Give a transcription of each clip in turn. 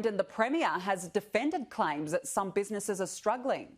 And the Premier has defended claims that some businesses are struggling.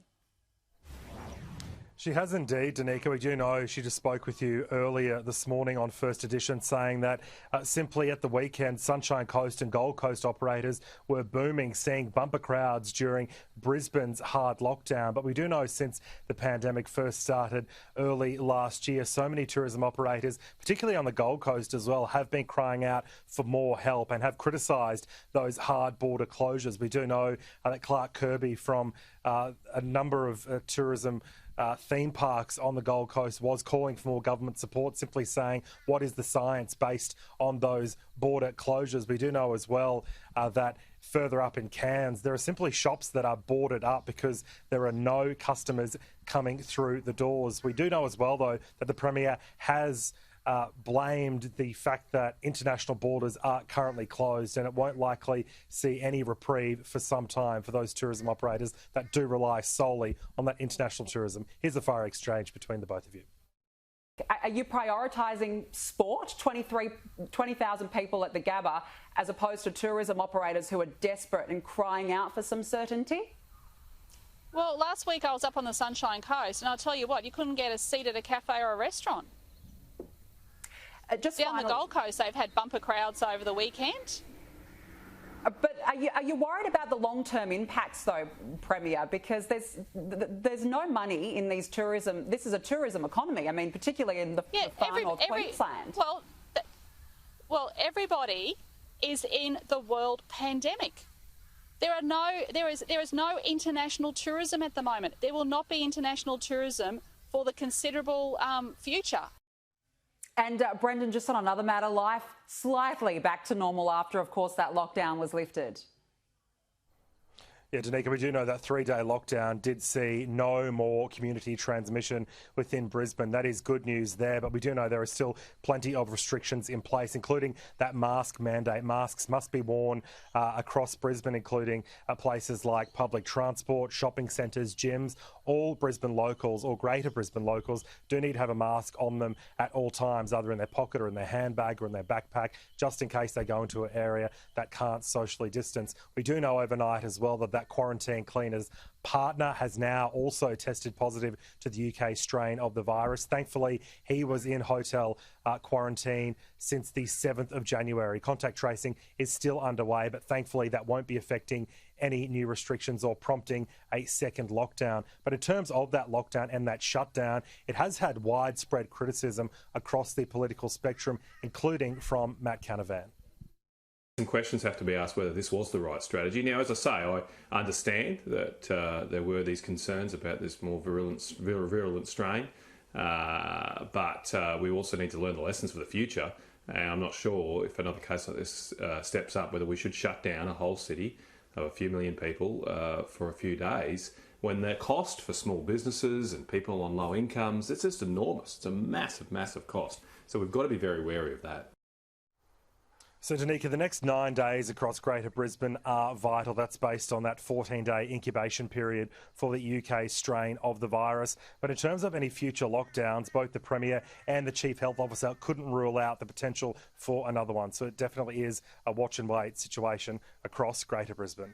She has indeed, Danica. We do know she just spoke with you earlier this morning on First Edition, saying that simply at the weekend, Sunshine Coast and Gold Coast operators were booming, seeing bumper crowds during Brisbane's hard lockdown. But we do know since the pandemic first started early last year, so many tourism operators, particularly on the Gold Coast as well, have been crying out for more help and have criticised those hard border closures. We do know that Clark Kirby from a number of tourism theme parks on the Gold Coast was calling for more government support, simply saying, what is the science based on those border closures? We do know as well that further up in Cairns, there are simply shops that are boarded up because there are no customers coming through the doors. We do know as well, though, that the Premier has blamed the fact that international borders are currently closed, and it won't likely see any reprieve for some time for those tourism operators that do rely solely on that international tourism. Here's a fire exchange between the both of you. Are you prioritising sport, 20,000 people at the Gabba, as opposed to tourism operators who are desperate and crying out for some certainty? Well, last week I was up on the Sunshine Coast, and I'll tell you what, you couldn't get a seat at a cafe or a restaurant. Down the Gold Coast, they've had bumper crowds over the weekend. But are you worried about the long-term impacts, though, Premier? Because there's no money in these tourism. This is a tourism economy. I mean, particularly in the far north Queensland. Well, everybody is in the world pandemic. There is no international tourism at the moment. There will not be international tourism for the considerable future. And Brendan, just on another matter, life slightly back to normal after, of course, that lockdown was lifted. Yeah, Danica, we do know that 3-day lockdown did see no more community transmission within Brisbane. That is good news there, but we do know there are still plenty of restrictions in place, including that mask mandate. Masks must be worn across Brisbane, including places like public transport, shopping centres, gyms. All Brisbane locals or Greater Brisbane locals do need to have a mask on them at all times, either in their pocket or in their handbag or in their backpack, just in case they go into an area that can't socially distance. We do know overnight as well that quarantine cleaner's partner has now also tested positive to the UK strain of the virus. Thankfully, he was in hotel quarantine since the 7th of January. Contact tracing is still underway, but thankfully that won't be affecting any new restrictions or prompting a second lockdown. But in terms of that lockdown and that shutdown, it has had widespread criticism across the political spectrum, including from Matt Canavan. Some questions have to be asked whether this was the right strategy. Now, as I say, I understand that there were these concerns about this more virulent strain, but we also need to learn the lessons for the future. And I'm not sure if another case like this steps up, whether we should shut down a whole city of a few million people for a few days, when the cost for small businesses and people on low incomes, it's just enormous. It's a massive, massive cost. So we've got to be very wary of that. So, Danica, the next 9 days across Greater Brisbane are vital. That's based on that 14-day incubation period for the UK strain of the virus. But in terms of any future lockdowns, both the Premier and the Chief Health Officer couldn't rule out the potential for another one. So it definitely is a watch and wait situation across Greater Brisbane.